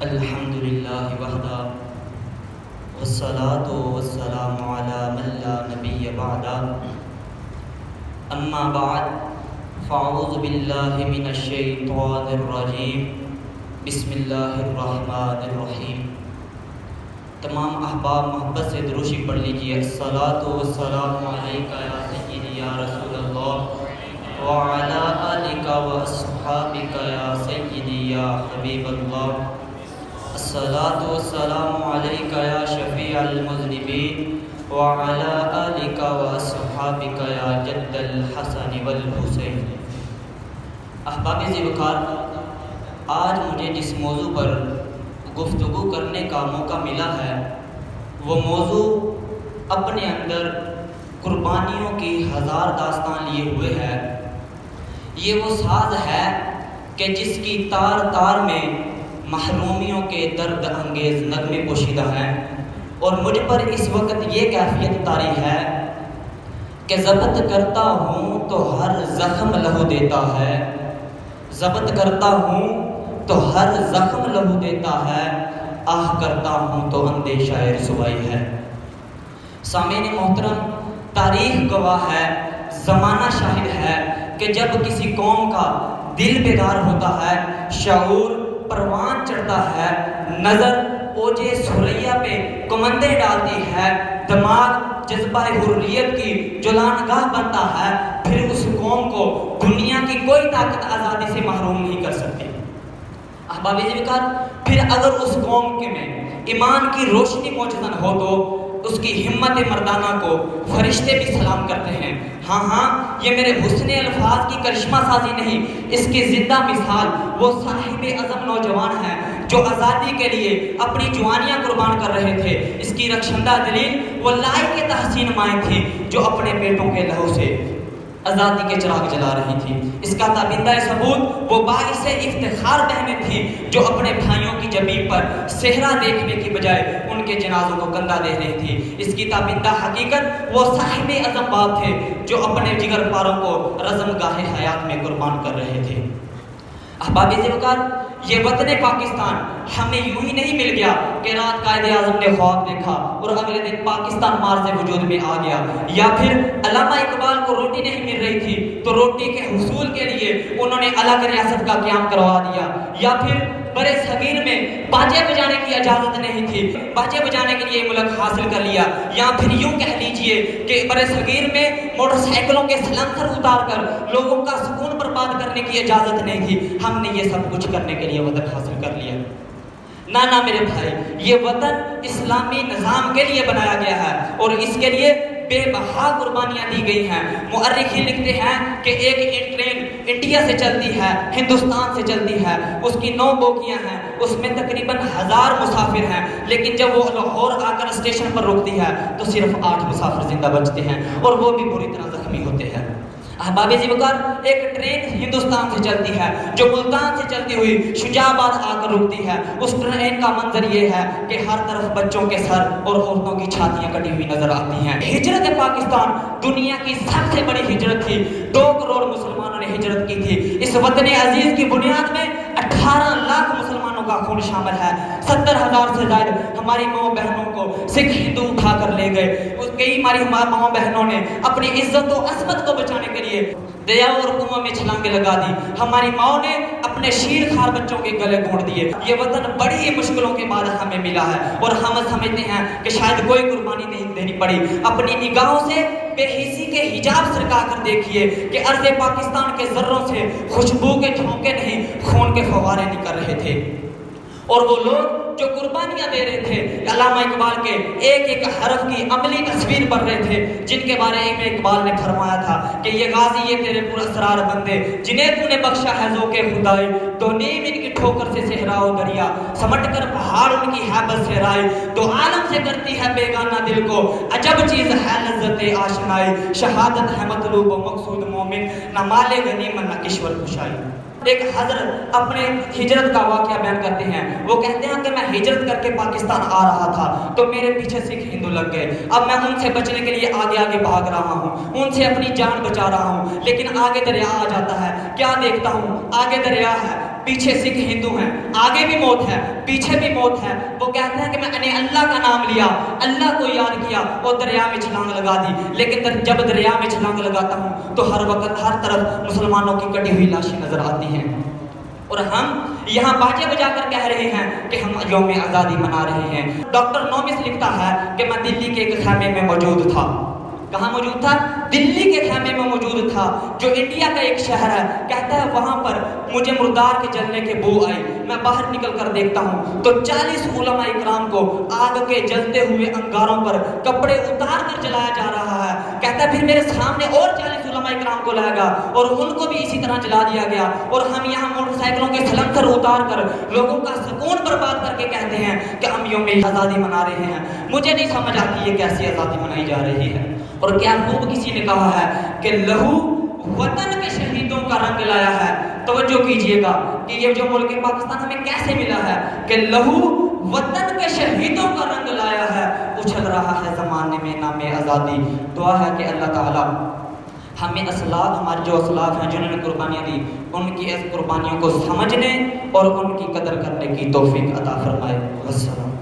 الحمد للہ وحدہ والصلاة والسلام علی من لا نبی بعدہ اما بعد فاعوذ باللہ من الشیطان الرجیم بسم اللہ الرحمن الرحیم۔ تمام احباب محبت سے دروشی پڑھ لیجیے۔ الصلاة والسلام علیکہ یا سیدی یا رسول اللہ وعلی آلک واصحابک یا سیدی یا حبیب اللہ۔ الصلاة والسلام علیکہ یا شفیع المذنبین وعلی آلک واصحابک یا جد الحسن والحسین۔ احباب ذوقار، آج مجھے جس موضوع پر گفتگو کرنے کا موقع ملا ہے وہ موضوع اپنے اندر قربانیوں کی ہزار داستان لیے ہوئے ہے۔ یہ وہ ساز ہے کہ جس کی تار تار میں محرومیوں کے درد انگیز نغمے پوشیدہ ہیں، اور مجھ پر اس وقت یہ کیفیت طاری ہے کہ ضبط کرتا ہوں تو ہر زخم لہو دیتا ہے، ضبط کرتا ہوں تو ہر زخم لہو دیتا ہے، آہ کرتا ہوں تو اندیشہ رسوائی ہے۔ سامعین محترم، تاریخ گواہ ہے، زمانہ شاہد ہے کہ جب کسی قوم کا دل بیدار ہوتا ہے، شعور پروان چڑھتا ہے، نظر اوجے ثریا پہ کمندیں ڈالتی ہے، دماغ جذبہ حریت کی جولانگاہ بنتا ہے، پھر اس قوم کو دنیا کی کوئی طاقت آزادی سے محروم نہیں کر سکتی۔ احباب ذوقار، پھر اگر اس قوم کے میں ایمان کی روشنی موجزن ہو تو اس کی ہمت مردانہ کو فرشتے بھی سلام کرتے ہیں۔ ہاں یہ میرے حسن الفاظ کی کرشمہ سازی نہیں، اس کی زندہ مثال وہ صاحب عزم نوجوان ہیں جو آزادی کے لیے اپنی جوانیاں قربان کر رہے تھے۔ اس کی رخشندہ دلیل وہ لائی کے تحسین مائیں تھی جو اپنے بیٹوں کے لہو سے آزادی کے چراغ جلا رہی تھی۔ اس کا تابندہ ثبوت وہ باعث افتخار بہنیں تھیں جو اپنے بھائیوں کی جبین پر صحرا دیکھنے کی بجائے ان کے جنازوں کو کندھا دے رہی تھی۔ اس کی تابندہ حقیقت وہ صاحب عزم باپ تھے جو اپنے جگر پاروں کو رزم گاہ حیات میں قربان کر رہے تھے۔ احباب ذوقار، یہ وطن پاکستان ہمیں یوں ہی نہیں مل گیا کہ رات قائد اعظم نے خواب دیکھا اور اگلے دن پاکستان مارز وجود میں آ گیا، یا پھر علامہ اقبال کو روٹی نہیں مل رہی تھی تو روٹی کے حصول کے لیے انہوں نے الگ ریاست کا قیام کروا دیا، یا پھر برے صغیر میں باجے بجانے کی اجازت نہیں تھی، باجے بجانے کے لیے ملک حاصل کر لیا، یا پھر یوں کہہ لیجئے کہ برے صغیر میں موٹر سائیکلوں کے سلنسر اتار کر لوگوں کا سکون برباد کرنے کی اجازت نہیں تھی، ہم نے یہ سب کچھ کرنے کے لیے وطن حاصل کر لیا۔ نانا میرے بھائی، یہ وطن اسلامی نظام کے لیے بنایا گیا ہے اور اس کے لیے بے بہا قربانیاں دی گئی ہیں۔ مؤرخین لکھتے ہیں کہ ایک ٹرین انڈیا سے چلتی ہے، ہندوستان سے چلتی ہے، اس کی 9 بوگیاں ہیں، اس میں تقریباً 1000 مسافر ہیں، لیکن جب وہ لاہور آ کر اسٹیشن پر رکتی ہے تو صرف 8 مسافر زندہ بچتے ہیں اور وہ بھی بری طرح زخمی ہوتے ہیں۔ احباب ذوقار، ایک ٹرین ہندوستان سے چلتی ہے جو ملتان سے چلتی ہوئی شجاع آباد آ کر رکتی ہے۔ اس ٹرین کا منظر یہ ہے کہ ہر طرف بچوں کے سر اور عورتوں کی چھاتیاں کٹی ہوئی نظر آتی ہیں۔ ہجرت پاکستان دنیا کی سب سے بڑی ہجرت تھی، 2 کروڑ مسلمانوں نے ہجرت کی تھی۔ اس وطن عزیز کی بنیاد میں 18 لاکھ مسلمانوں کا خون شامل ہے۔ 70,000 سے زائد ہماری ماؤں بہنوں کو سکھ ہندو اٹھا کر لے گئے۔ کئی ہماری ماؤں بہنوں نے اپنی عزت و عصمت کو بچانے کے لیے دریاؤں اور کنووں میں چھلانگیں لگا دی۔ ہماری ماؤں نے اپنے شیر خوار بچوں کے گلے گھونٹ دیے۔ یہ وطن بڑی ہی مشکلوں کے بعد ہمیں ملا ہے اور ہم سمجھتے ہیں کہ شاید کوئی قربانی نہیں دینی پڑی۔ اپنی نگاہوں سے بے حسی کے حجاب سرکا کر دیکھیے کہ ارض پاکستان کے ذروں سے خوشبو کے جھونکے نہیں، خون کے فوارے نکل رہے تھے، اور وہ لوگ جو قربانیاں دے رہے تھے علامہ اقبال کے ایک ایک حرف کی عملی تصویر بن رہے تھے، جن کے بارے میں اقبال نے فرمایا تھا کہ یہ غازی یہ تیرے پر اسرار بندے جنہیں تو نے بخشا ہے ذوق خدائی، تو نیم ان کی ٹھوکر سے صحرا و دریا سمٹ کر پہاڑ ان کی ہیبت سے رائے، تو عالم سے کرتی ہے بیگانہ دل کو عجب چیز ہے لذت آشنائی، شہادت ہے مطلوب و مقصود مومن نہ مال غنیمت نہ کشور کشائی۔ ایک حضرت اپنے ہجرت کا واقعہ بیان کرتے ہیں، وہ کہتے ہیں کہ میں ہجرت کر کے پاکستان آ رہا تھا تو میرے پیچھے سکھ ہندو لگ گئے، اب میں ان سے بچنے کے لیے آگے آگے بھاگ رہا ہوں، ان سے اپنی جان بچا رہا ہوں، لیکن آگے دریا آ جاتا ہے، کیا دیکھتا ہوں آگے دریا ہے، پیچھے سکھ ہندو ہیں، آگے بھی موت ہے پیچھے بھی موت ہے. وہ کہتے ہیں کہ میں نے اللہ کا نام لیا، اللہ کو یاد کیا اور دریا میں چھلانگ لگا دی. لیکن جب دریا میں چھلانگ لگاتا ہوں تو ہر وقت ہر طرف مسلمانوں کی کٹی ہوئی لاشیں نظر آتی ہیں. اور ہم یہاں باجے بجا کر کہہ رہے ہیں کہ ہم یوم آزادی منا رہے ہیں. ڈاکٹر نومس لکھتا ہے کہ میں دلی کے ایک خیمے میں موجود تھا. کہاں موجود تھا؟ دلی کے خیمے میں موجود تھا، جو انڈیا کا ایک شہر ہے. کہتا ہے وہاں پر مجھے مردار کے جلنے کے بو آئی. میں باہر نکل کر دیکھتا ہوں تو 40 علماء اکرام کو آگ کے جلتے ہوئے انگاروں پر کپڑے اتار کر جلایا جا رہا ہے. کہتا ہے پھر میرے سامنے اور 40 علماء اکرام کو لایا گیا اور ان کو بھی اسی طرح جلا دیا گیا. اور ہم یہاں موٹر سائیکلوں کے سلنسر اتار کر لوگوں کا سکون برباد کر کے کہتے ہیں کہ ہم یوم آزادی منا رہے ہیں. مجھے نہیں سمجھ آتی یہ کیسی آزادی منائی جا رہی ہے. اور کیا خوب کسی نے کہا ہے کہ لہو وطن کے شہیدوں کا رنگ لایا ہے. توجہ کیجئے گا کہ یہ جو ملک پاکستان ہمیں کیسے ملا ہے کہ لہو وطن کے شہیدوں کا رنگ لایا ہے. اچھل رہا ہے زمانے میں نام آزادی. دعا ہے کہ اللہ تعالی ہمیں اسلاف، ہمارے جو اسلاف ہیں جنہوں نے قربانیاں دی، ان کی اس قربانیوں کو سمجھنے اور ان کی قدر کرنے کی توفیق عطا فرمائے. والسلام.